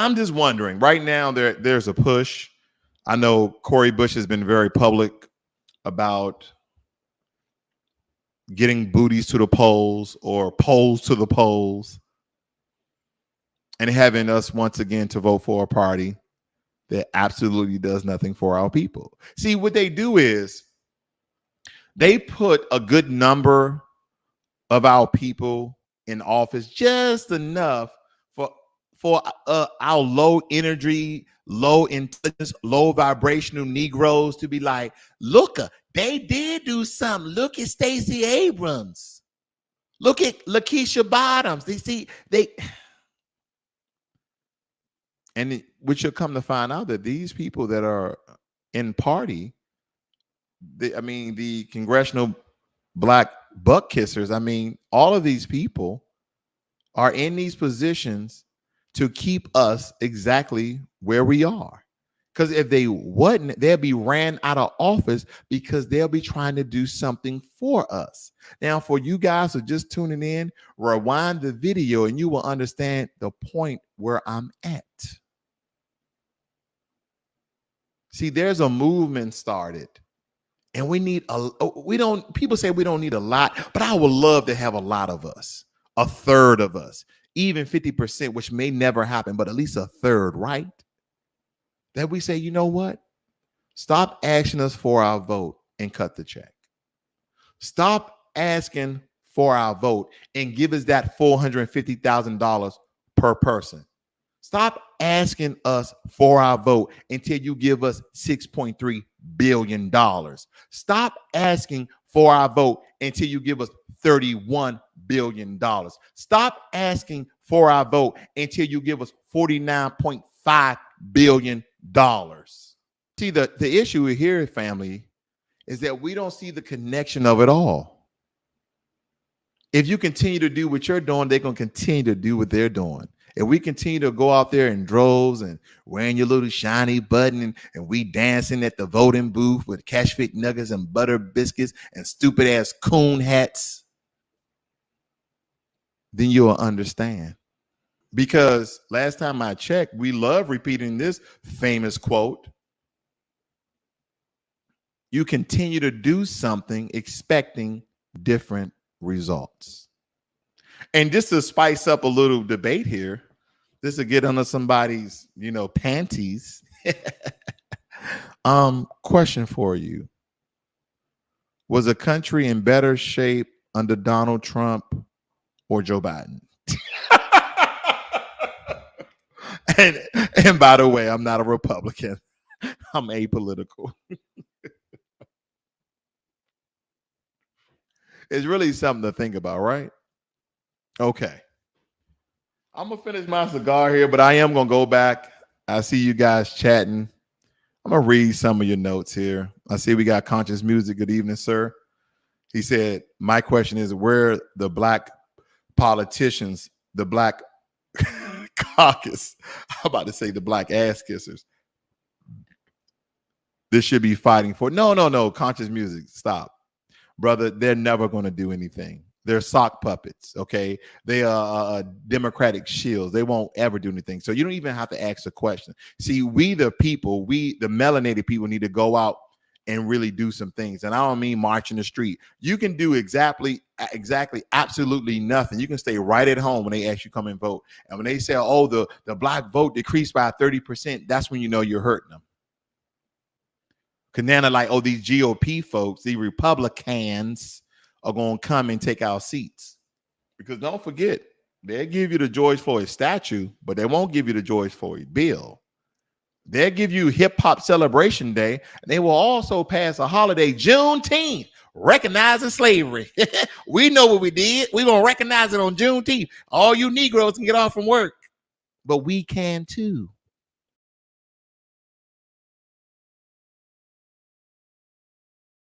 I'm just wondering right now there's a push. I know Cori Bush has been very public about getting booties to the polls or polls to the polls and having us once again to vote for a party that absolutely does nothing for our people. See, what they do is they put a good number of our people in office, just enough for our low energy, low intelligence, low vibrational Negroes to be like, look, they did do something. Look at Stacey Abrams. Look at Lakeisha Bottoms. Which you'll come to find out that these people that are in party, the congressional black butt kissers, all of these people are in these positions to keep us exactly where we are. Because if they wouldn't, they'll be ran out of office because they'll be trying to do something for us. Now, for you guys who are just tuning in, rewind the video and you will understand the point where I'm at. See, there's a movement started. And people say we don't need a lot, but I would love to have a lot of us, a third of us, even 50%, which may never happen, but at least a third, right? That we say, you know what? Stop asking us for our vote and cut the check. Stop asking for our vote and give us that $450,000 per person. Stop asking us for our vote until you give us $6.3 billion. Stop asking for our vote until you give us $31 billion. Stop asking for our vote until you give us $49.5 billion. See, the issue here, family, is that we don't see the connection of it all. If you continue to do what you're doing, they're going to continue to do what they're doing. If we continue to go out there in droves and wearing your little shiny button and we dancing at the voting booth with cash fit nuggets and butter biscuits and stupid ass coon hats, then you'll understand. Because last time I checked, we love repeating this famous quote. You continue to do something expecting different results. And just to spice up a little debate here, this will get under somebody's, panties. Question for you. Was a country in better shape under Donald Trump or Joe Biden? And by the way, I'm not a Republican. I'm apolitical. It's really something to think about, right? Okay. I'm going to finish my cigar here, but I am going to go back. I see you guys chatting. I'm going to read some of your notes here. I see we got Conscious Music. Good evening, sir. He said, my question is, where the black politicians, the black caucus, I'm about to say the black ass kissers, this should be fighting for? No. Conscious Music, stop. Brother, they're never going to do anything. They're sock puppets, okay? They are Democratic shills. They won't ever do anything. So you don't even have to ask the question. See, we the people, the melanated people need to go out and really do some things. And I don't mean march in the street. You can do exactly, absolutely nothing. You can stay right at home when they ask you to come and vote. And when they say, oh, the black vote decreased by 30%, that's when you know you're hurting them. Because now they're like, oh, these GOP folks, these Republicans are going to come and take our seats. Because don't forget, they'll give you the George Floyd statue, but they won't give you the George Floyd bill. They'll give you Hip Hop Celebration Day, and they will also pass a holiday, Juneteenth, recognizing slavery. We know what we did. We're going to recognize it on Juneteenth. All you Negroes can get off from work, but we can too.